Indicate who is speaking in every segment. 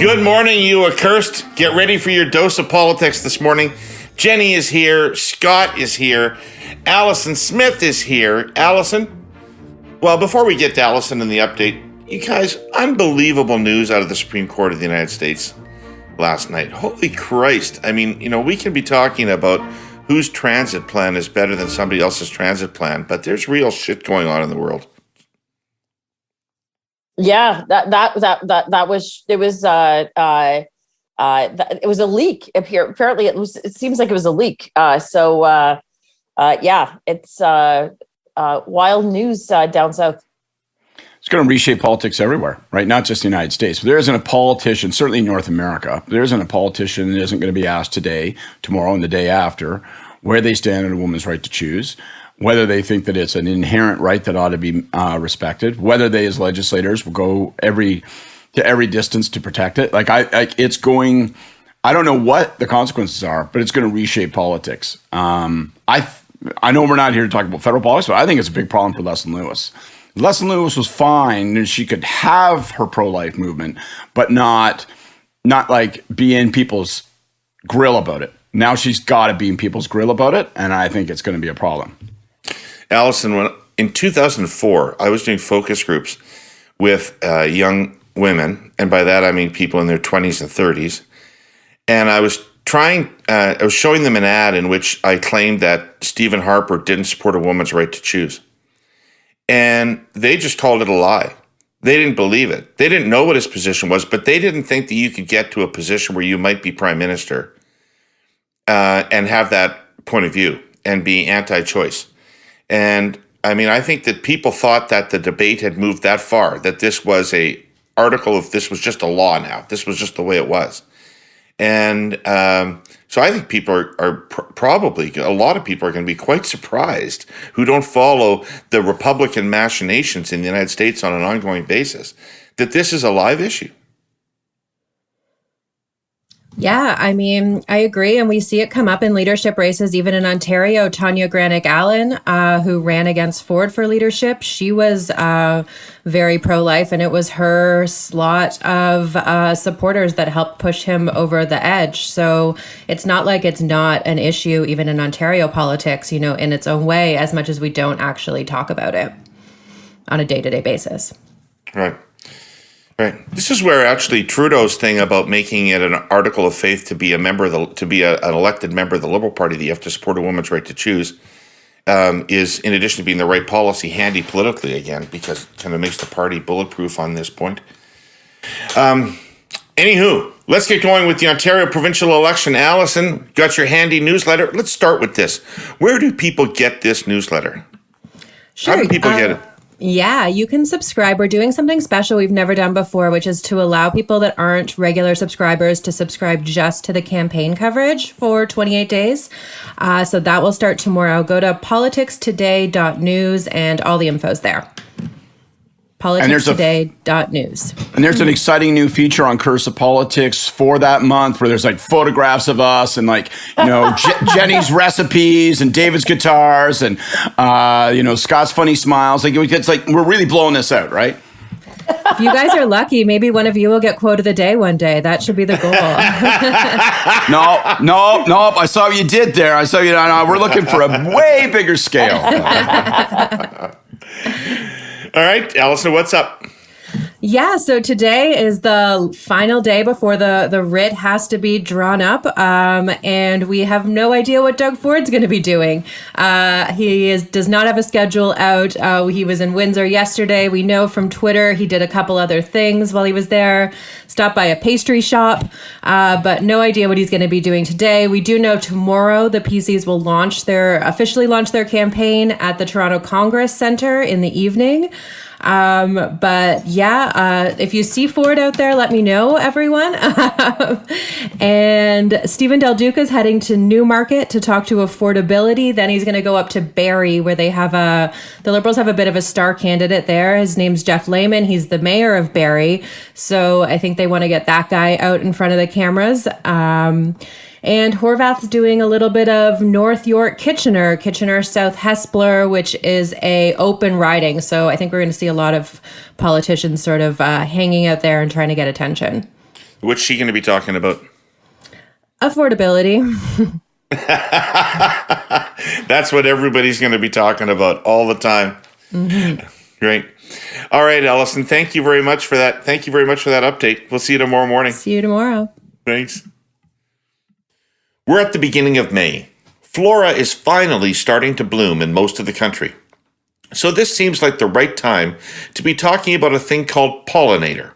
Speaker 1: Good morning, you accursed. Get ready for your dose of politics this morning. Jenni is here. Scott is here. Allison Smith is here. Allison? Well, before we get to Allison and the update, you guys, unbelievable news out of the Supreme Court of the United States last night. Holy Christ. I mean, we can be talking about whose transit plan is better than somebody else's transit plan, but there's real shit going on in the world.
Speaker 2: Yeah, it was a leak. Apparently, it seems like it was a leak. It's wild news down south.
Speaker 3: It's going to reshape politics everywhere, right? Not just the United States. There isn't a politician, certainly in North America, there isn't a politician that isn't going to be asked today, tomorrow, and the day after where they stand on a woman's right to choose, whether they think that it's an inherent right that ought to be respected, whether they as legislators will go every distance to protect it. It's going, I don't know what the consequences are, but it's going to reshape politics. I know we're not here to talk about federal politics, but I think it's a big problem for Leslyn Lewis. Leslyn Lewis was fine and she could have her pro-life movement, but not like be in people's grill about it. Now she's got to be in people's grill about it, and I think it's going to be a problem.
Speaker 1: Allison, in 2004, I was doing focus groups with young women, and by that I mean people in their 20s and 30s. And I was showing them an ad in which I claimed that Stephen Harper didn't support a woman's right to choose. And they just called it a lie. They didn't believe it. They didn't know what his position was, but they didn't think that you could get to a position where you might be prime minister and have that point of view and be anti-choice. And I mean, I think that people thought that the debate had moved that far, that this was this was just a law now. This was just the way it was. And so I think people are probably, a lot of people are going to be quite surprised who don't follow the Republican machinations in the United States on an ongoing basis, that this is a live issue.
Speaker 4: Yeah, I mean, I agree. And we see it come up in leadership races, even in Ontario. Tanya Granick-Allen, who ran against Ford for leadership, she was very pro-life, and it was her slot of supporters that helped push him over the edge. So it's not like it's not an issue, even in Ontario politics, in its own way, as much as we don't actually talk about it on a day-to-day basis.
Speaker 1: Right. Right. This is where actually Trudeau's thing about making it an article of faith to be an elected member of the Liberal Party that you have to support a woman's right to choose is, in addition to being the right policy, handy politically again, because it kind of makes the party bulletproof on this point. Anywho, let's get going with the Ontario provincial election. Allison, got your handy newsletter. Let's start with this. Where do people get this newsletter?
Speaker 4: Sure.
Speaker 1: How do people get it?
Speaker 4: Yeah, you can subscribe. We're doing something special we've never done before, which is to allow people that aren't regular subscribers to subscribe just to the campaign coverage for 28 days. So that will start tomorrow. Go to politicstoday.news and all the info's there. politicstoday.news.
Speaker 3: And there's an exciting new feature on Curse of Politics for that month where there's photographs of us and Jenni's recipes and David's guitars and Scott's funny smiles. It's we're really blowing this out, right?
Speaker 4: If you guys are lucky, maybe one of you will get quote of the day one day. That should be the goal.
Speaker 3: No. I saw what you did there. I saw you. We're looking for a way bigger scale.
Speaker 1: All right, Allison, what's up?
Speaker 4: Yeah, so today is the final day before the writ has to be drawn up, and we have no idea what Doug Ford's going to be doing. He does not have a schedule out. He was in Windsor yesterday. We know from Twitter he did a couple other things while he was there, stopped by a pastry shop, but no idea what he's going to be doing today. We do know tomorrow the PCs will officially launch their campaign at the Toronto Congress Centre in the evening. If you see Ford out there, let me know, everyone. And Stephen Del Duca is heading to Newmarket to talk to Affordability. Then he's going to go up to Barrie, where the Liberals have a bit of a star candidate there. His name's Jeff Lehman. He's the mayor of Barrie. So I think they want to get that guy out in front of the cameras. And Horvath's doing a little bit of North York Kitchener South Hespeler, which is a open riding. So I think we're going to see a lot of politicians sort of hanging out there and trying to get attention.
Speaker 1: What's she going to be talking about?
Speaker 4: Affordability.
Speaker 1: That's what everybody's going to be talking about all the time. Great. All right, Allison, thank you very much for that. Thank you very much for that update. We'll see you tomorrow morning.
Speaker 4: See you tomorrow.
Speaker 1: Thanks. We're at the beginning of May. Flora is finally starting to bloom in most of the country. So this seems like the right time to be talking about a thing called Pollinator.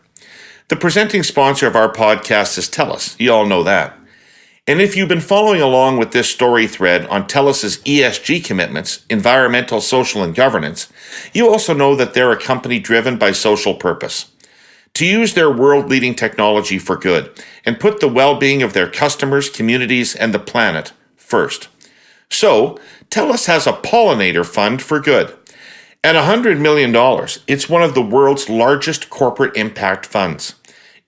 Speaker 1: The presenting sponsor of our podcast is TELUS. You all know that. And if you've been following along with this story thread on TELUS's ESG commitments, environmental, social, and governance, you also know that they're a company driven by social purpose. To use their world-leading technology for good and put the well-being of their customers, communities, and the planet first. So, TELUS has a Pollinator Fund for Good. At $100 million, it's one of the world's largest corporate impact funds.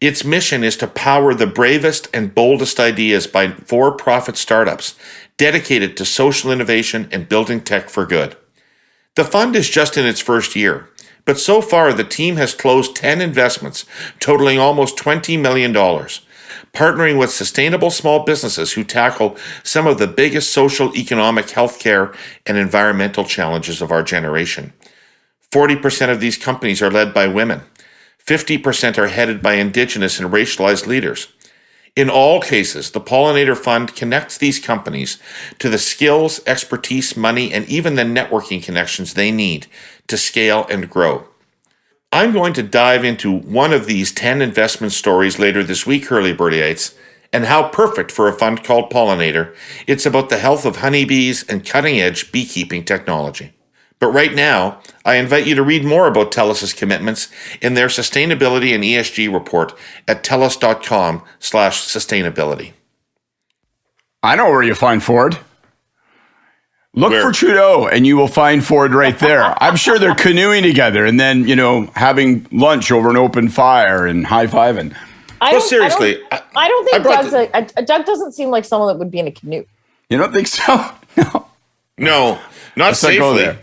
Speaker 1: Its mission is to power the bravest and boldest ideas by for-profit startups dedicated to social innovation and building tech for good. The fund is just in its first year, but so far the team has closed 10 investments totaling almost $20 million, partnering with sustainable small businesses who tackle some of the biggest social, economic, healthcare, and environmental challenges of our generation. 40% of these companies are led by women. 50% are headed by Indigenous and racialized leaders. In all cases, the Pollinator Fund connects these companies to the skills, expertise, money, and even the networking connections they need to scale and grow. I'm going to dive into one of these 10 investment stories later this week, Herle, and how perfect for a fund called Pollinator. It's about the health of honeybees and cutting-edge beekeeping technology. But right now, I invite you to read more about TELUS's commitments in their sustainability and ESG report at telus.com/sustainability.
Speaker 3: I know where you find Ford. Look
Speaker 1: Where?
Speaker 3: for Trudeau and you will find Ford right there. I'm sure they're canoeing together and then, having lunch over an open fire and high-fiving.
Speaker 1: Seriously.
Speaker 2: I don't think Doug doesn't seem like someone that would be in a canoe.
Speaker 3: You don't think so?
Speaker 1: No, not
Speaker 3: Let's not go
Speaker 1: safely.
Speaker 3: there.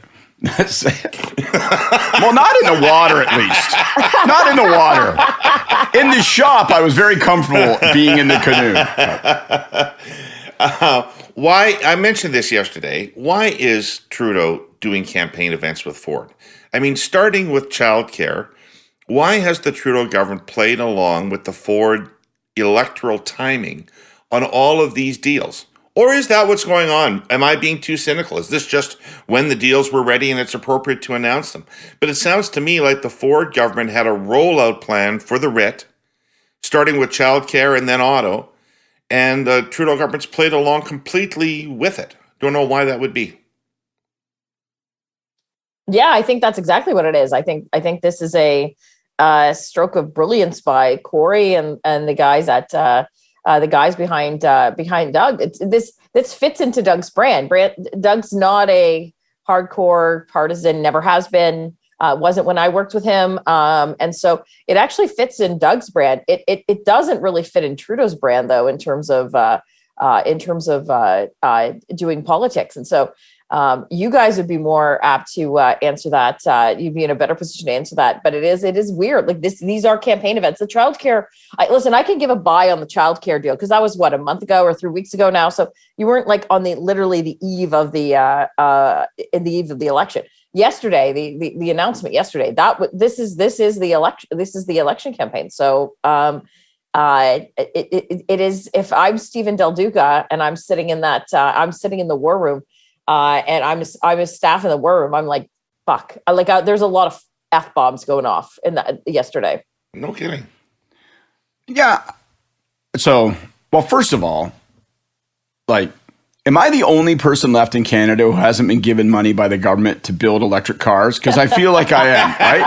Speaker 3: Well, not in the water, at least. Not in the water. In the shop, I was very comfortable being in the canoe.
Speaker 1: Why? I mentioned this yesterday. Why is Trudeau doing campaign events with Ford? I mean, starting with childcare, why has the Trudeau government played along with the Ford electoral timing on all of these deals? Or is that what's going on? Am I being too cynical? Is this just when the deals were ready and it's appropriate to announce them? But it sounds to me like the Ford government had a rollout plan for the RIT, starting with childcare and then auto, and the Trudeau government's played along completely with it. Don't know why that would be.
Speaker 2: Yeah, I think that's exactly what it is. I think this is a stroke of brilliance by Corey and the guys at the guys behind Doug. This fits into Doug's brand. Doug's not a hardcore partisan, never has been. Wasn't when I worked with him, and so it actually fits in Doug's brand. It doesn't really fit in Trudeau's brand though, in terms of doing politics. And so you guys would be more apt to answer that. You'd be in a better position to answer that. But it is weird. Like these are campaign events. The childcare. Listen, I can give a buy on the childcare deal because that was a month ago or 3 weeks ago now. So you weren't like on the eve of the election. Yesterday, the announcement yesterday this is the election. This is the election campaign. So it is. If I'm Stephen Del Duca and I'm sitting in I'm sitting in the war room. And I'm a staff in the war room. I'm like, fuck. There's a lot of F-bombs going off in that yesterday.
Speaker 1: No kidding.
Speaker 3: Yeah. So, well, first of all, am I the only person left in Canada who hasn't been given money by the government to build electric cars? Because I feel like I am, right?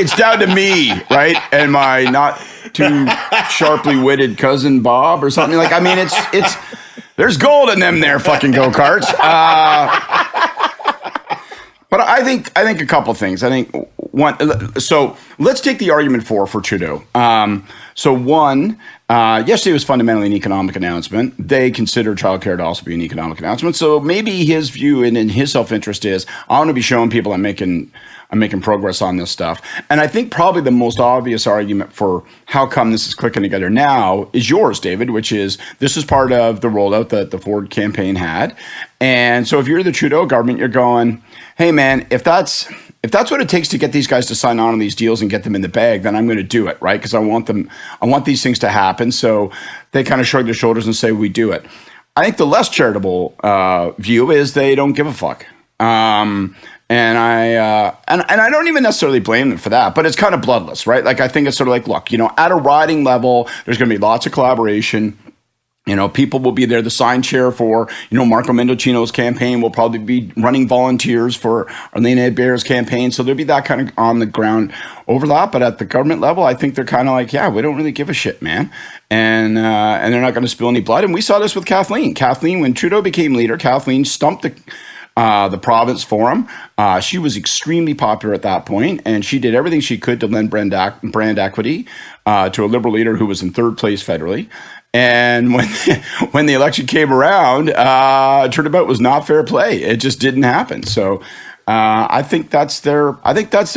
Speaker 3: It's down to me, right? And my not too sharply witted cousin Bob or something. It's there's gold in them there fucking go-karts. But I think a couple of things. I think one. So let's take the argument for Trudeau. Yesterday was fundamentally an economic announcement. They consider childcare to also be an economic announcement. So maybe his view and in his self-interest is, I want to be showing people I'm making I'm making progress on this stuff. And I think probably the most obvious argument for how come this is clicking together now is yours, David, which is this is part of the rollout that the Ford campaign had. And so if you're the Trudeau government, you're going, hey, man, if that's what it takes to get these guys to sign on these deals and get them in the bag, then I'm going to do it, right? Because I want these things to happen. So they kind of shrug their shoulders and say, we do it. I think the less charitable view is they don't give a fuck. And I don't even necessarily blame them for that, but it's kind of bloodless, right? Like, I think it's sort of like, look, at a riding level, there's going to be lots of collaboration. People will be there. The sign chair for, Marco Mendocino's campaign will probably be running volunteers for Arlene Bear's campaign. So there'll be that kind of on the ground overlap. But at the government level, I think they're kind of like, yeah, we don't really give a shit, man. And they're not going to spill any blood. And we saw this with Kathleen. Kathleen, when Trudeau became leader, Kathleen stumped the province for him. She was extremely popular at that point, and she did everything she could to lend brand equity to a Liberal leader who was in third place federally. And when the election came around, turnabout was not fair play. It just didn't happen. So I think that's their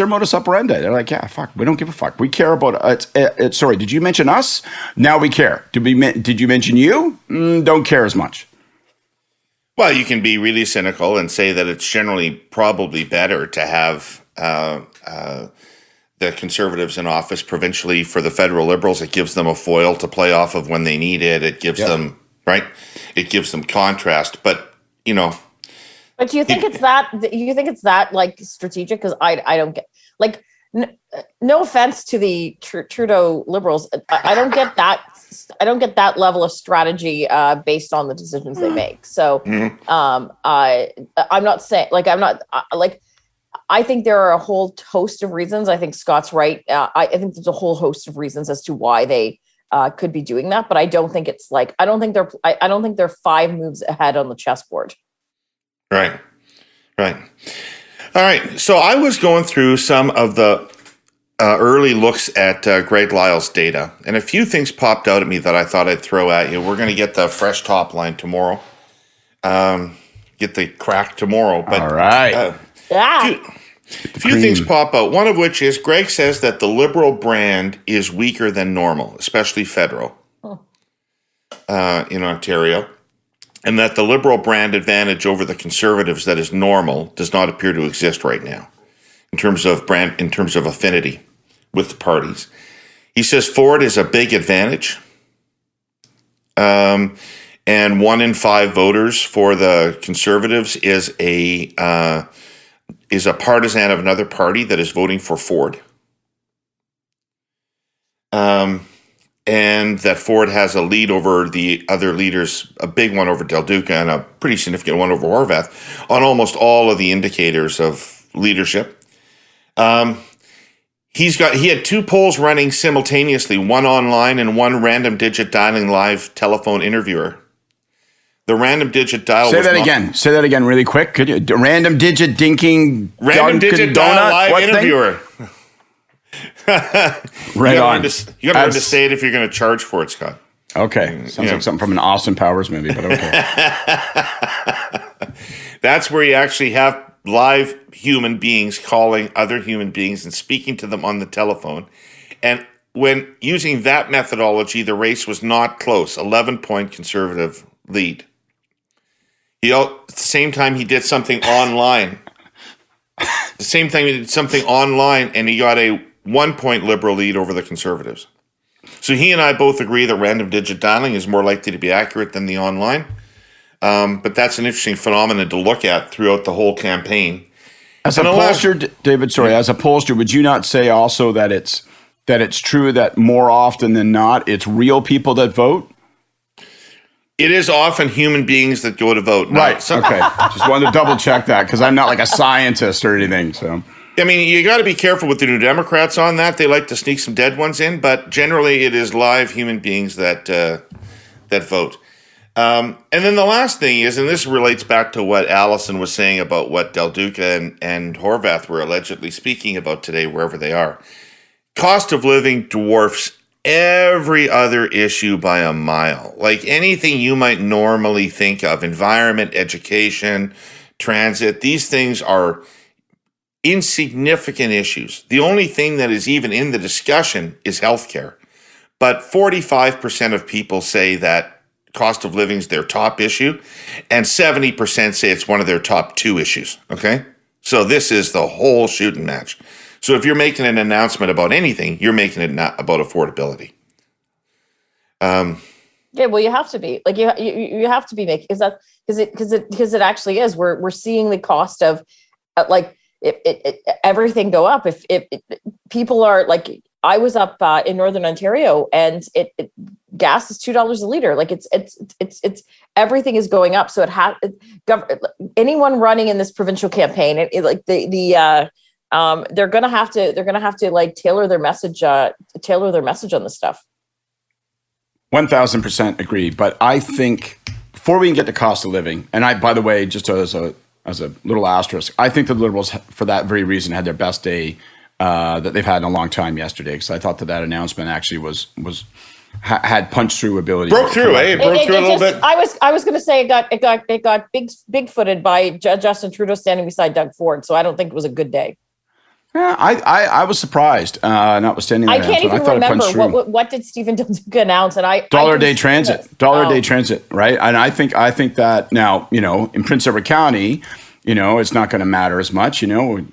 Speaker 3: modus operandi. They're like, yeah, fuck, we don't give a fuck. We care about it. Sorry, did you mention us? Now we care. Did you mention you? Don't care as much.
Speaker 1: Well, you can be really cynical and say that it's generally probably better to have the Conservatives in office provincially. For the federal Liberals, it gives them a foil to play off of when they need it. It gives them, right? It gives them contrast. But,
Speaker 2: But do you think it's that? You think it's that like strategic? Because I don't get like. No offense to the Trudeau Liberals, I don't get that. I don't get that level of strategy based on the decisions they make. So I'm not saying I think there are a whole host of reasons. I think Scott's right. I think there's a whole host of reasons as to why they could be doing that. But I don't think it's like I don't think they're 5 moves ahead on the chessboard.
Speaker 1: Right. All right. So I was going through some of the early looks at Greg Lyle's data, and a few things popped out at me that I thought I'd throw at you. We're going to get the fresh top line tomorrow. Get the crack tomorrow. But,
Speaker 3: all right.
Speaker 1: A few things pop out, one of which is Greg says that the Liberal brand is weaker than normal, especially federal in Ontario. And that the Liberal brand advantage over the Conservatives that is normal does not appear to exist right now in terms of affinity with the parties. He says Ford is a big advantage. And 1 in 5 voters for the Conservatives is a partisan of another party that is voting for Ford. And that Ford has a lead over the other leaders, a big one over Del Duca and a pretty significant one over Horwath on almost all of the indicators of leadership. He had 2 polls running simultaneously, one online and one random digit dialing live telephone interviewer. The random digit dial. Say
Speaker 3: that again really quick. Could you? Random digit dial
Speaker 1: live interviewer.
Speaker 3: Right on.
Speaker 1: You got to learn to say it if you're going to charge for it, Scott.
Speaker 3: Okay. Sounds like something from an Austin Powers movie, but okay.
Speaker 1: That's where you actually have live human beings calling other human beings and speaking to them on the telephone. And when using that methodology, the race was not close. 11-point Conservative lead. At the same time, he did something online. And he got a 1-point Liberal lead over the Conservatives. So he and I both agree that random digit dialing is more likely to be accurate than the online. But that's an interesting phenomenon to look at throughout the whole campaign.
Speaker 3: As a pollster, David, would you not say also that it's true that more often than not, it's real people that vote?
Speaker 1: It is often human beings that go to vote.
Speaker 3: Right. Okay. Just wanted to double check that because I'm not like a scientist or anything. So,
Speaker 1: I mean, you got to be careful with the New Democrats on that. They like to sneak some dead ones in, but generally it is live human beings that vote. And then the last thing is, and this relates back to what Allison was saying about what Del Duca and Horwath were allegedly speaking about today, wherever they are. Cost of living dwarfs every other issue by a mile. Like anything you might normally think of, environment, education, transit, these things are insignificant issues. The only thing that is even in the discussion is healthcare. But 45% of people say that cost of living is their top issue, and 70% say it's one of their top 2 issues. Okay? So this is the whole shooting match. So if you're making an announcement about anything, you're making it not about affordability.
Speaker 2: Yeah, well, you have to be like you have to be making because it actually is. We're seeing the cost of everything go up. If people are like, I was up in Northern Ontario, and gas is $2 a liter. Like it's everything is going up. So anyone running in this provincial campaign, they're gonna have to like tailor their message on this stuff.
Speaker 3: 1000% agree. But I think before we can get to cost of living, and by the way, just as a little asterisk, I think the Liberals, for that very reason, had their best day that they've had in a long time yesterday, because I thought that announcement actually had punch through ability.
Speaker 1: Broke through, eh? It broke through a little bit.
Speaker 2: I was going to say it got big-footed by Justin Trudeau standing beside Doug Ford, so I don't think it was a good day.
Speaker 3: Yeah, I was surprised, notwithstanding that.
Speaker 2: I can't even remember what did Stephen Duka announce, and
Speaker 3: dollar a day transit, right? And I think that now, in Prince Edward County, it's not going to matter as much.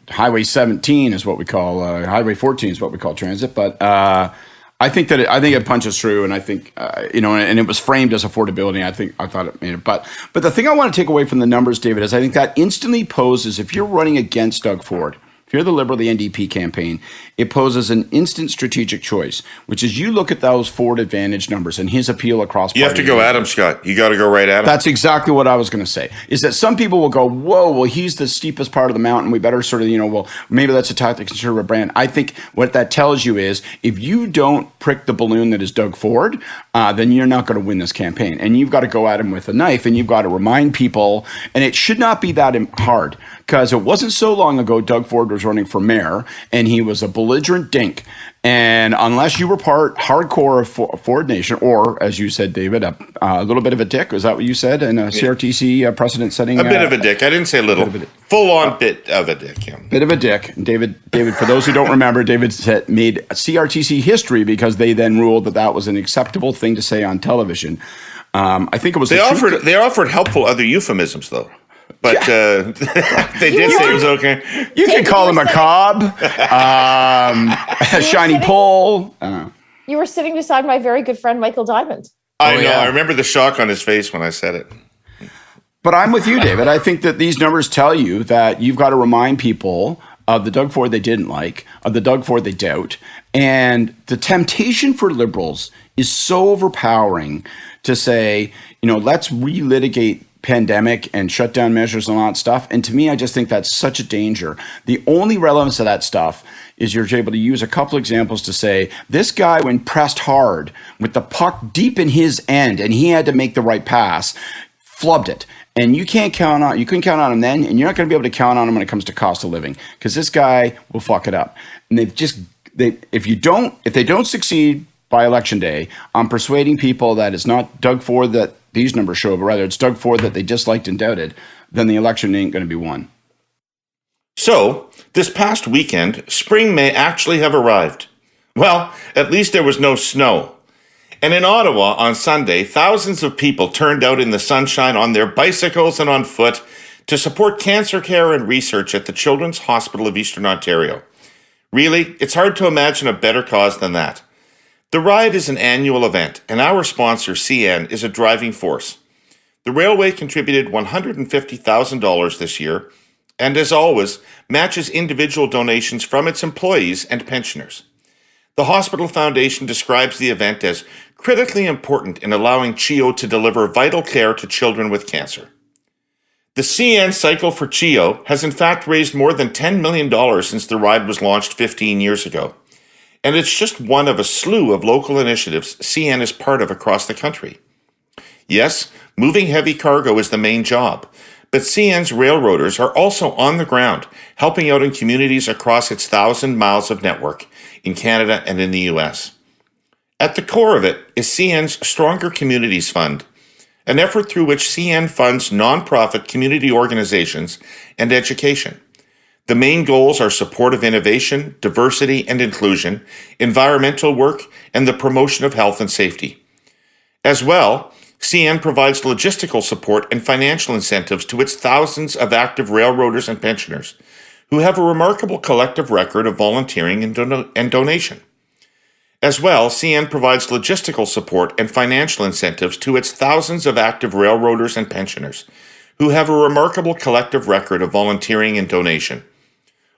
Speaker 3: Highway 17 is what we call Highway 14 is what we call transit, but I think it punches through, and I think and it was framed as affordability. I thought it made it, but the thing I want to take away from the numbers, David, is I think that instantly poses, if you're running against Doug Ford, if you're the Liberal, the NDP campaign, it poses an instant strategic choice, which is you look at those Ford Advantage numbers and his appeal across.
Speaker 1: You have to go at him, Scott. You got to go right at him.
Speaker 3: That's exactly what I was going to say, is that some people will go, whoa, well, he's the steepest part of the mountain. We better sort of, well, maybe that's a tactic conservative brand. I think what that tells you is if you don't prick the balloon that is Doug Ford, then you're not going to win this campaign. And you've got to go at him with a knife, and you've got to remind people, and it should not be that hard, because it wasn't so long ago Doug Ford was running for mayor, and he was a belligerent dink. And unless you were part hardcore of Ford Nation, or as you said, David, a little bit of a dick, is that what you said? And a CRTC precedent setting?
Speaker 1: A bit of a dick. I didn't say little. Full on bit of a dick. Yeah.
Speaker 3: Bit of a dick. David, for those who don't remember, David made CRTC history because they then ruled that was an acceptable thing to say on television. I think it was
Speaker 1: they offered helpful other euphemisms though. But they did say it was okay.
Speaker 3: You can call him a cob, a shiny pole.
Speaker 2: You were sitting beside my very good friend, Michael Diamond.
Speaker 1: I know. Yeah. I remember the shock on his face when I said it.
Speaker 3: But I'm with you, David. I think that these numbers tell you that you've got to remind people of the Doug Ford they didn't like, of the Doug Ford they doubt. And the temptation for Liberals is so overpowering to say, let's relitigate pandemic and shutdown measures and all that stuff. And to me, I just think that's such a danger. The only relevance of that stuff is you're able to use a couple examples to say, this guy, when pressed hard with the puck deep in his end and he had to make the right pass, flubbed it. And you couldn't count on him then, and you're not going to be able to count on him when it comes to cost of living, because this guy will fuck it up. And if they don't succeed by election day on persuading people that it's not Doug Ford that these numbers show, but rather it's Doug Ford that they disliked and doubted, then the election ain't going to be won.
Speaker 1: So, this past weekend, spring may actually have arrived. Well, at least there was no snow. And in Ottawa on Sunday, thousands of people turned out in the sunshine on their bicycles and on foot to support cancer care and research at the Children's Hospital of Eastern Ontario. Really, it's hard to imagine a better cause than that. The ride is an annual event, and our sponsor, CN, is a driving force. The railway contributed $150,000 this year, and as always, matches individual donations from its employees and pensioners. The Hospital Foundation describes the event as critically important in allowing CHEO to deliver vital care to children with cancer. The CN Cycle for CHEO has in fact raised more than $10 million since the ride was launched 15 years ago. And it's just one of a slew of local initiatives CN is part of across the country. Yes, moving heavy cargo is the main job, but CN's railroaders are also on the ground, helping out in communities across its 1,000 miles of network in Canada and in the US. At the core of it is CN's Stronger Communities Fund, an effort through which CN funds nonprofit community organizations and education. The main goals are support of innovation, diversity and inclusion, environmental work, and the promotion of health and safety. As well, CN provides logistical support and financial incentives to its thousands of active railroaders and pensioners, who have a remarkable collective record of volunteering and donation. As well, CN provides logistical support and financial incentives to its thousands of active railroaders and pensioners, who have a remarkable collective record of volunteering and donation.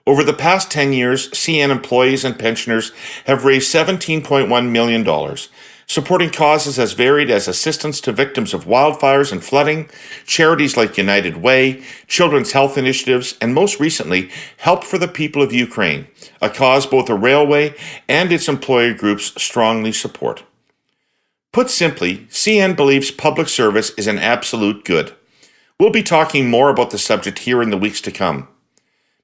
Speaker 1: Over the past 10 years, CN employees and pensioners have raised $17.1 million, supporting causes as varied as assistance to victims of wildfires and flooding, charities like United Way, children's health initiatives, and most recently, Help for the People of Ukraine, a cause both the railway and its employer groups strongly support. Put simply, CN believes public service is an absolute good. We'll be talking more about the subject here in the weeks to come.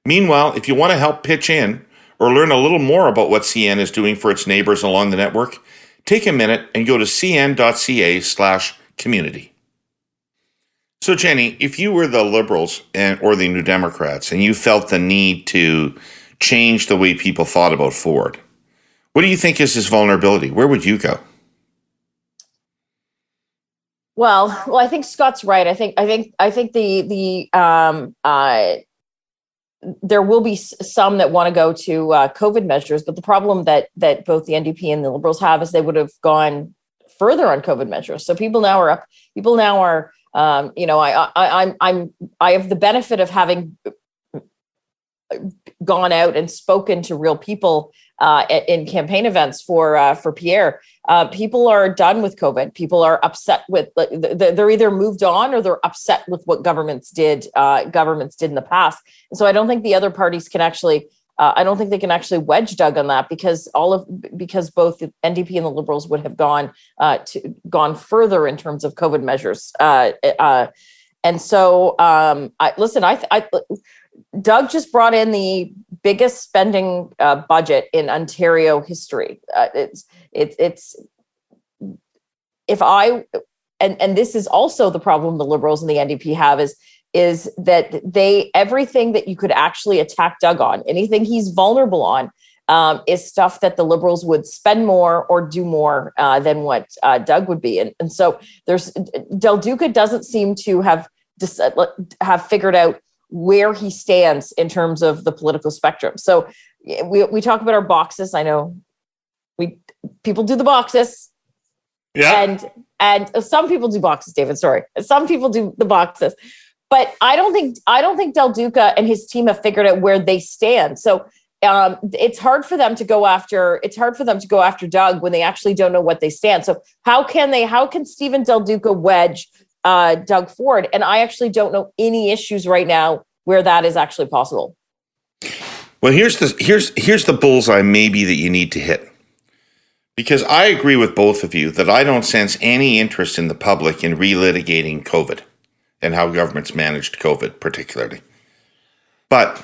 Speaker 1: Meanwhile, if you want to help pitch in or learn a little more about what CN is doing for its neighbors along the network, take a minute and go to cn.ca/community. So, Jenni, if you were the Liberals or the New Democrats and you felt the need to change the way people thought about Ford, what do you think is his vulnerability? Where would you go?
Speaker 2: Well, I think Scott's right. I think there will be some that want to go to COVID measures, but the problem that both the NDP and the Liberals have is they would have gone further on COVID measures. So people now are I have the benefit of having gone out and spoken to real people in campaign events for Pierre. People are done with COVID. People are upset with, they're either moved on or they're upset with what governments did in the past. And so I don't think the other parties can actually, I don't think they can actually wedge Doug on that because both the NDP and the Liberals would have gone further in terms of COVID measures. And so Doug just brought in the biggest spending budget in Ontario history. This is also the problem the Liberals and the NDP have is that everything that you could actually attack Doug on, anything he's vulnerable on, is stuff that the Liberals would spend more or do more than what Doug would be. And so Del Duca doesn't seem to have figured out where he stands in terms of the political spectrum. So we talk about our boxes. I know people do the boxes. Yeah. And some people do boxes, David, sorry. Some people do the boxes. But I don't think Del Duca and his team have figured out where they stand. So it's hard for them to go after Doug when they actually don't know what they stand. So how can Stephen Del Duca wedge Doug Ford? And I actually don't know any issues right now where that is actually possible.
Speaker 1: Well, here's the bullseye maybe that you need to hit. Because I agree with both of you that I don't sense any interest in the public in relitigating COVID and how governments managed COVID particularly. But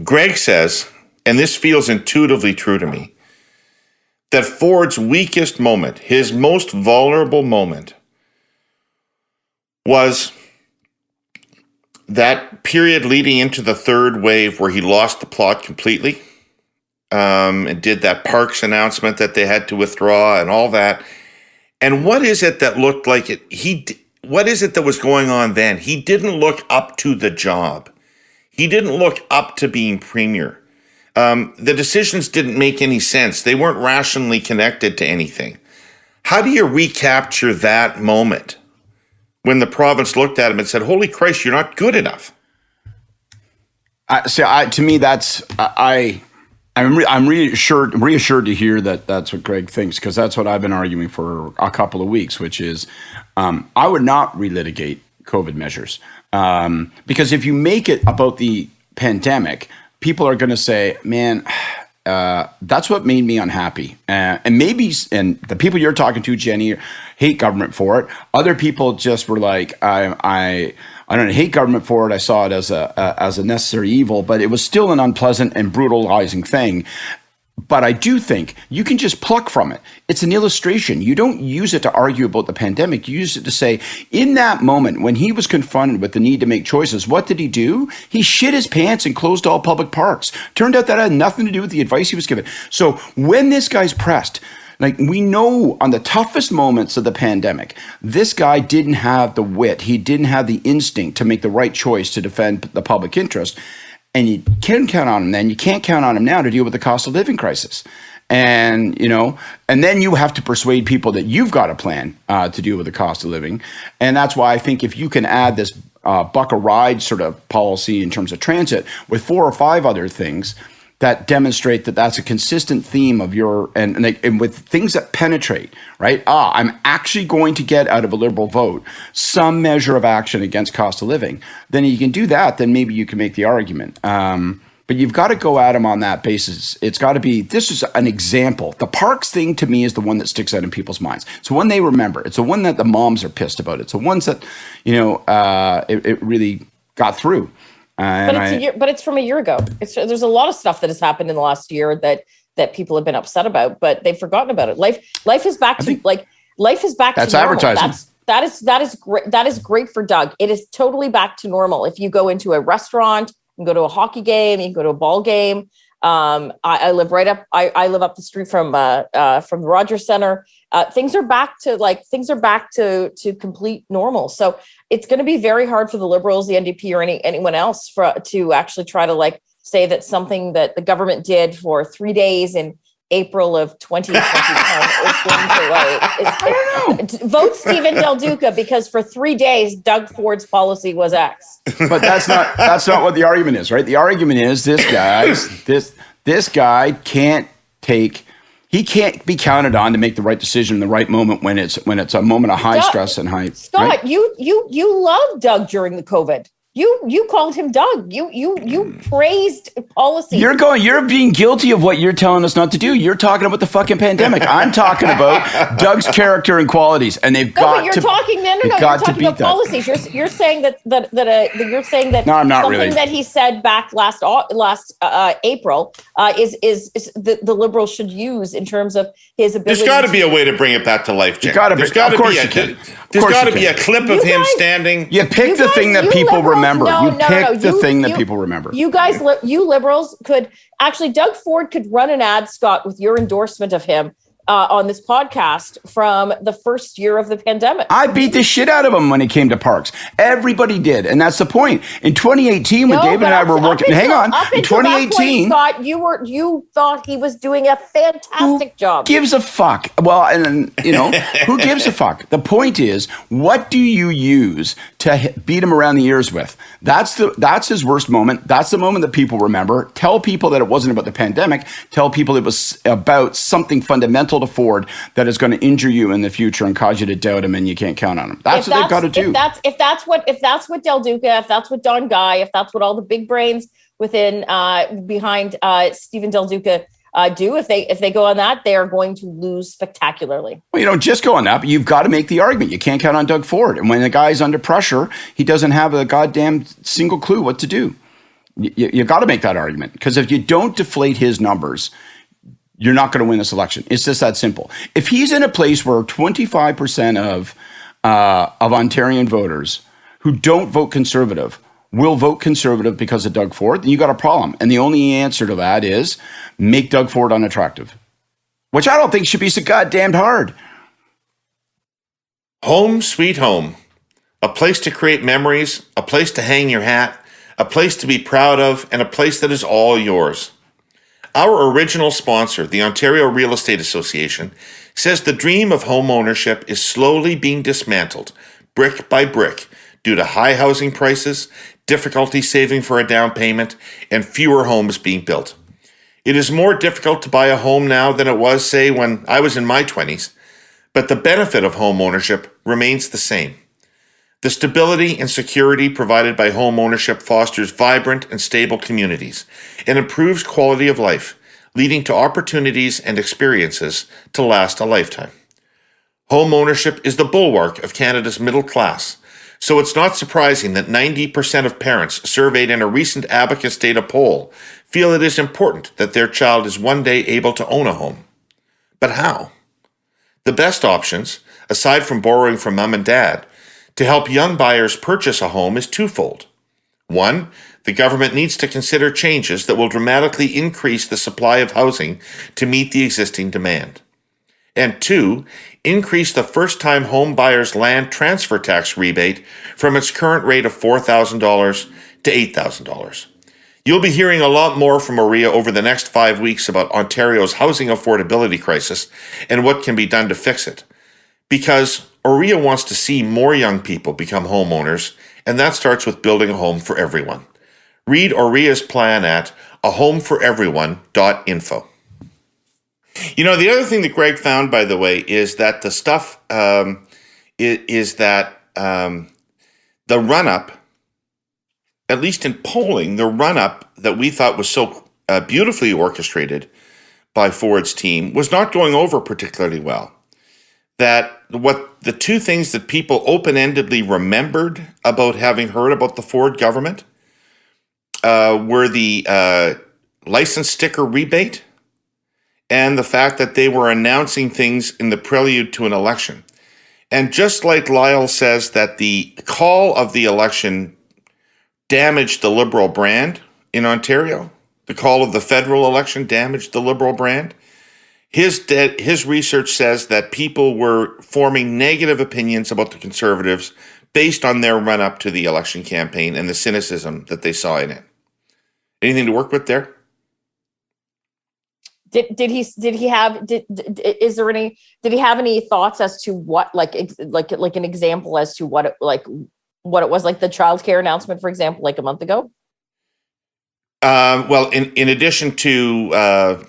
Speaker 1: Greg says, and this feels intuitively true to me, that Ford's weakest moment, his most vulnerable moment, was that period leading into the third wave where he lost the plot completely and did that Parks announcement that they had to withdraw and all that. And what is it that looked like it? What is it that was going on then? He didn't look up to the job. He didn't look up to being premier. The decisions didn't make any sense. They weren't rationally connected to anything. How do you recapture that moment when the province looked at him and said, "Holy Christ, you're not good enough"?
Speaker 3: To me, that's I'm reassured to hear that that's what Greg thinks, because that's what I've been arguing for a couple of weeks, which is I would not relitigate COVID measures because if you make it about the pandemic, people are going to say, "Man, that's what made me unhappy," and the people you're talking to, Jenni, hate government for it. Other people just were like, I don't hate government for it. I saw it as a necessary evil, but it was still an unpleasant and brutalizing thing. But I do think you can just pluck from it. It's an illustration. You don't use it to argue about the pandemic. You use it to say, in that moment, when he was confronted with the need to make choices, what did he do? He shit his pants and closed all public parks. Turned out that had nothing to do with the advice he was given. So when this guy's pressed, like, we know on the toughest moments of the pandemic, this guy didn't have the wit. He didn't have the instinct to make the right choice to defend the public interest. And you can count on him then. You can't count on him now to deal with the cost of living crisis. And, and then you have to persuade people that you've got a plan to deal with the cost of living. And that's why I think if you can add this buck a ride sort of policy in terms of transit with 4 or 5 other things that demonstrate that that's a consistent theme of your, and with things that penetrate, right? I'm actually going to get out of a Liberal vote some measure of action against cost of living. Then you can do that, then maybe you can make the argument. But you've got to go at them on that basis. It's got to be, this is an example. The parks thing to me is the one that sticks out in people's minds. It's the one they remember. It's the one that the moms are pissed about. It's the ones that, it really got through.
Speaker 2: But it's from a year ago. There's a lot of stuff that has happened in the last year that people have been upset about, but they've forgotten about it. Life is back to
Speaker 3: that's
Speaker 2: normal.
Speaker 3: Advertising.
Speaker 2: That is great. That is great for Doug. It is totally back to normal. If you go into a restaurant, you can go to a hockey game, you can go to a ball game. I live right up. I live up the street from the Rogers Center. Things are back to complete normal. So it's going to be very hard for the Liberals, the NDP, or anyone else to actually try to say that something that the government did for 3 days in April of 2021 is going to vote Stephen Del Duca because for 3 days Doug Ford's policy was X.
Speaker 3: But that's not what the argument is, right? The argument is this guy can't be counted on to make the right decision in the right moment when it's a moment of high stress and high.
Speaker 2: Scott,
Speaker 3: right?
Speaker 2: you loved Doug during the COVID. You called him Doug. You praised policy.
Speaker 3: You're being guilty of what you're telling us not to do. You're talking about the fucking pandemic. I'm talking about Doug's character and qualities, and they've got
Speaker 2: you're
Speaker 3: to.
Speaker 2: talking about policies. You're saying that you're saying that
Speaker 3: no, I'm not
Speaker 2: something
Speaker 3: really.
Speaker 2: that he said back last April is the Liberals should use in terms of his ability.
Speaker 1: There's got to be a way to bring it back to life, Jen.
Speaker 3: There's got
Speaker 1: to be a clip of him standing.
Speaker 3: You pick the thing that people remember. The thing that people remember.
Speaker 2: You guys, you Liberals could actually, Doug Ford could run an ad, Scott, with your endorsement of him on this podcast from the first year of the pandemic.
Speaker 3: I beat the shit out of him when it came to parks. Everybody did. And that's the point. In 2018, when David and I were working, in 2018,
Speaker 2: Scott, you thought he was doing a fantastic job.
Speaker 3: Gives a fuck? Well, and who gives a fuck? The point is, what do you use to beat him around the ears with? That's his worst moment. That's the moment that people remember. Tell people that it wasn't about the pandemic. Tell people it was about something fundamental to Ford that is going to injure you in the future and cause you to doubt him and you can't count on him. That's what they've got to do.
Speaker 2: If that's what Del Duca, if that's what Don Guy, if that's what all the big brains behind Stephen Del Duca do, if they go on that, they are going to lose spectacularly.
Speaker 3: Well, you don't just go on that, but you've got to make the argument. You can't count on Doug Ford. And when the guy's under pressure, he doesn't have a goddamn single clue what to do. You've got to make that argument, because if you don't deflate his numbers, you're not going to win this election. It's just that simple. If he's in a place where 25% of Ontarian voters who don't vote Conservative will vote Conservative because of Doug Ford, then you got a problem. And the only answer to that is make Doug Ford unattractive, which I don't think should be so goddamn hard.
Speaker 1: Home sweet home. A place to create memories, a place to hang your hat, a place to be proud of, and a place that is all yours. Our original sponsor, the Ontario Real Estate Association, says the dream of home ownership is slowly being dismantled, brick by brick, due to high housing prices, difficulty saving for a down payment, and fewer homes being built. It is more difficult to buy a home now than it was, say, when I was in my 20s, but the benefit of home ownership remains the same. The stability and security provided by home ownership fosters vibrant and stable communities and improves quality of life, leading to opportunities and experiences to last a lifetime. Home ownership is the bulwark of Canada's middle class, so it's not surprising that 90% of parents surveyed in a recent Abacus data poll feel it is important that their child is one day able to own a home. But how? The best options, aside from borrowing from mom and dad, to help young buyers purchase a home is twofold. One, the government needs to consider changes that will dramatically increase the supply of housing to meet the existing demand. And two, increase the first-time home buyer's land transfer tax rebate from its current rate of $4,000 to $8,000. You'll be hearing a lot more from Maria over the next 5 weeks about Ontario's housing affordability crisis and what can be done to fix it. Because Maria wants to see more young people become homeowners, and that starts with building a home for everyone. Read Oria's plan at ahomeforeveryone.info. You know, the other thing that Greg found, by the way, is that the stuff the run-up, at least in polling, the run-up that we thought was so beautifully orchestrated by Ford's team was not going over particularly well. That what the two things that people open-endedly remembered about having heard about the Ford government were the license sticker rebate and the fact that they were announcing things in the prelude to an election. And just like Lyle says that the call of the election damaged the Liberal brand in Ontario, the call of the federal election damaged the Liberal brand, his research says that people were forming negative opinions about the Conservatives based on their run-up to the election campaign and the cynicism that they saw in it. Anything to work with there?
Speaker 2: Did he have any thoughts as to what like an example as to what it was like the childcare announcement, for example, like a month ago?
Speaker 1: Well, in addition to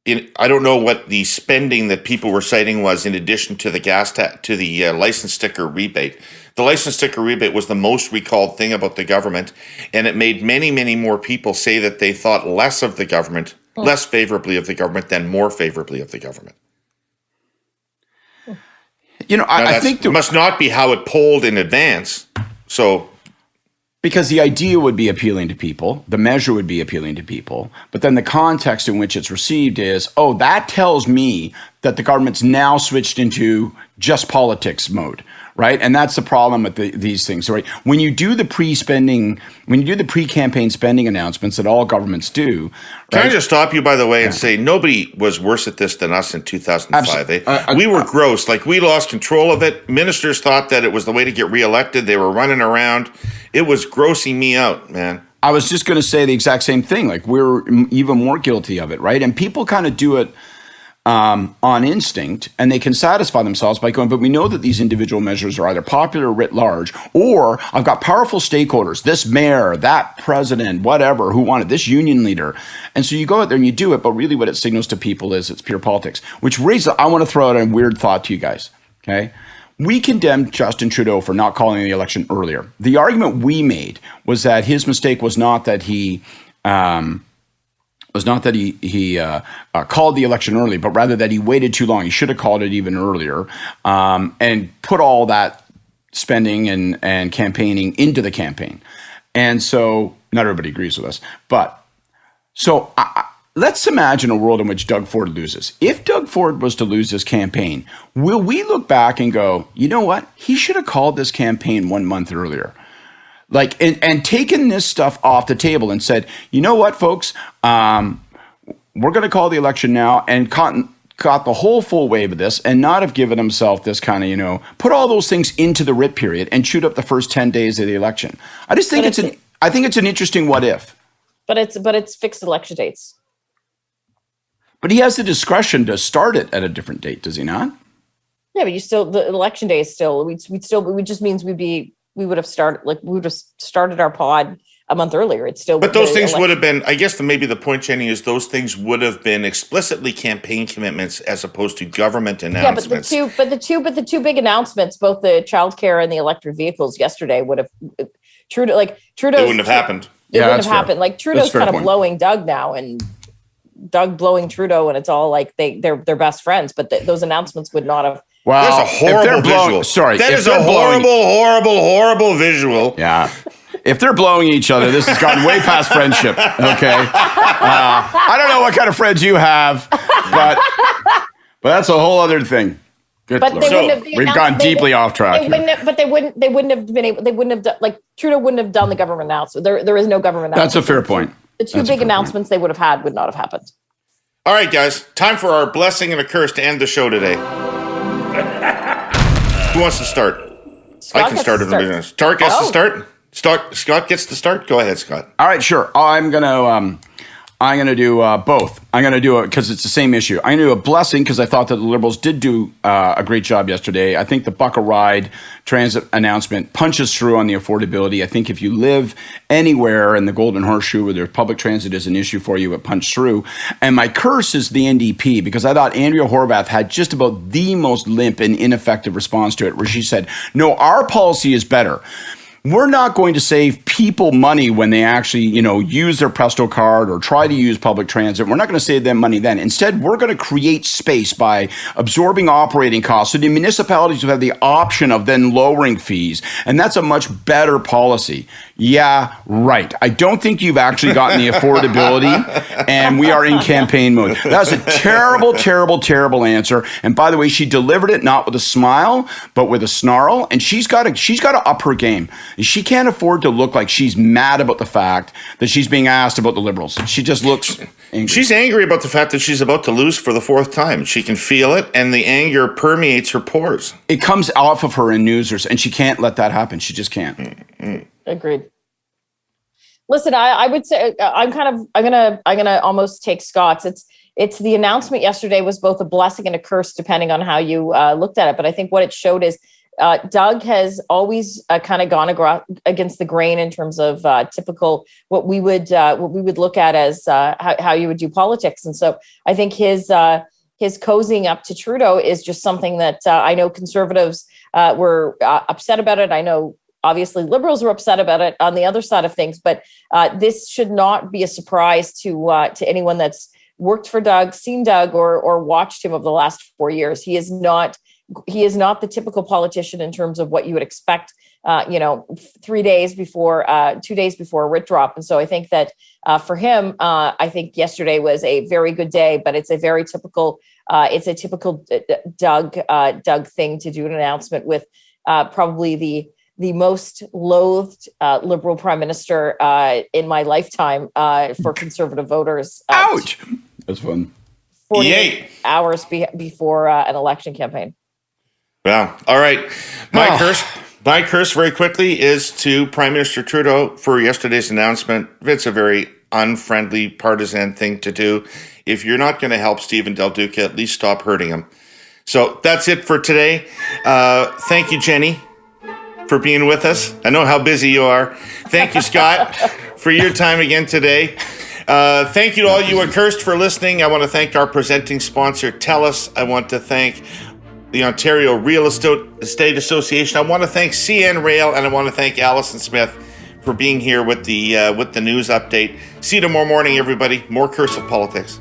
Speaker 1: I don't know what the spending that people were citing was in addition to the license sticker rebate. The license sticker rebate was the most recalled thing about the government, and it made many, many more people say that they thought less of the government, less favorably of the government than more favorably of the government.
Speaker 3: You know, I think
Speaker 1: it must not be how it polled in advance. So,
Speaker 3: because the idea would be appealing to people, the measure would be appealing to people, but then the context in which it's received is, oh, that tells me that the government's now switched into just politics mode, right? And that's the problem with these things, right? When you do the pre-campaign spending announcements that all governments do, right?
Speaker 1: Can I just stop you, by the way, and say nobody was worse at this than us in 2005. We were gross. Like, we lost control of it. Ministers thought that it was the way to get reelected. They were running around. It was grossing me out, man.
Speaker 3: I was just going to say the exact same thing. Like, we're even more guilty of it, right? And people kind of do it on instinct, and they can satisfy themselves by going, but we know that these individual measures are either popular writ large, or I've got powerful stakeholders, this mayor, that president, whatever, who wanted this union leader. And so you go out there and you do it, but really what it signals to people is it's pure politics, which raises, I want to throw out a weird thought to you guys, okay? We condemned Justin Trudeau for not calling the election earlier. The argument we made was that his mistake was not that he called the election early, but rather that he waited too long. He should have called it even earlier, and put all that spending and campaigning into the campaign. And so not everybody agrees with us. But so let's imagine a world in which Doug Ford loses. If Doug Ford was to lose this campaign, will we look back and go, you know what? He should have called this campaign 1 month earlier. Like, and taken this stuff off the table and said, you know what, folks, we're going to call the election now, and got the whole full wave of this and not have given himself this kind of, put all those things into the writ period and shoot up the first 10 days of the election. I just think I think it's an interesting what if. But
Speaker 2: it's fixed election dates.
Speaker 3: But he has the discretion to start it at a different date, does he not?
Speaker 2: Yeah, but the election day is still, we just means we would have started our pod a month earlier. It's still,
Speaker 1: but those things would have been, I guess maybe the point, Jenny, is those things would have been explicitly campaign commitments as opposed to government announcements.
Speaker 2: Yeah, but the two big announcements, both the childcare and the electric vehicles yesterday would have Trudeau. It
Speaker 1: wouldn't have happened.
Speaker 2: It wouldn't have happened. Like, Trudeau's kind of blowing Doug now, and Doug blowing Trudeau, and it's all like they're best friends. But those announcements would not have.
Speaker 1: Wow, that's a horrible visual.
Speaker 3: Sorry,
Speaker 1: that is a horrible visual.
Speaker 3: Yeah. if they're blowing each other, this has gotten way past friendship. Okay, I don't know what kind of friends you have, but that's a whole other thing. Good
Speaker 2: But
Speaker 3: Lord.
Speaker 2: they wouldn't have.
Speaker 3: We've gone deeply off track.
Speaker 2: They wouldn't have, but they wouldn't have been able. They wouldn't have done, like Trudeau wouldn't have done the government announcement. There is no government
Speaker 3: That's
Speaker 2: announcement.
Speaker 3: a fair point.
Speaker 2: The two big announcements they would have had would not have happened.
Speaker 1: All right, guys, time for our blessing and a curse to end the show today. Who wants to start? I can start if the business. Scott gets to start. Scott gets to start. Go ahead, Scott.
Speaker 3: All right, sure. I'm gonna do both. I'm gonna do it because it's the same issue. I'm gonna do a blessing because I thought that the Liberals did do a great job yesterday. I think the Buck a Ride transit announcement punches through on the affordability. I think if you live anywhere in the Golden Horseshoe where their public transit is an issue for you, it punched through. And my curse is the NDP because I thought Andrea Horwath had just about the most limp and ineffective response to it, where she said, "No, our policy is better. We're not going to save people money when they actually, use their Presto card or try to use public transit. We're not going to save them money then. Instead, we're going to create space by absorbing operating costs. So the municipalities will have the option of then lowering fees. And that's a much better policy." Yeah, right. I don't think you've actually gotten the affordability, and we are in campaign mode. That's a terrible, terrible, terrible answer. And by the way, she delivered it not with a smile, but with a snarl. And she's got to up her game. She can't afford to look like she's mad about the fact that she's being asked about the Liberals. She just looks angry.
Speaker 1: She's angry about the fact that she's about to lose for the fourth time. She can feel it, and the anger permeates her pores.
Speaker 3: It comes off of her in newsers, and she can't let that happen. She just can't.
Speaker 1: Mm-hmm.
Speaker 2: Agreed. Listen, I would say I'm gonna almost take Scott's. It's the announcement yesterday was both a blessing and a curse depending on how you looked at it. But I think what it showed is Doug has always kind of gone against the grain in terms of typical what we would look at as how you would do politics. And so I think his cozying up to Trudeau is just something that I know Conservatives were upset about it. I know obviously Liberals were upset about it on the other side of things, but this should not be a surprise to anyone that's worked for Doug, seen Doug, or watched him over the last 4 years. He is not the typical politician in terms of what you would expect, 2 days before a writ drop. And so I think that for him, I think yesterday was a very good day, but it's a very typical, Doug thing to do an announcement with probably the most loathed Liberal Prime Minister in my lifetime for Conservative voters.
Speaker 3: Ouch! That's fun.
Speaker 2: 48 hours before an election campaign.
Speaker 1: Wow. All right. My curse very quickly is to Prime Minister Trudeau for yesterday's announcement. It's a very unfriendly partisan thing to do. If you're not going to help Stephen Del Duca, at least stop hurting him. So that's it for today. Thank you, Jenny, for being with us. I know how busy you are. Thank you, Scott, for your time again today. Thank you to all you accursed for listening. I want to thank our presenting sponsor, TELUS. I want to thank the Ontario Real Estate Association. I want to thank CN Rail, and I want to thank Allison Smith for being here with the news update. See you tomorrow morning, everybody. More Curse of Politics.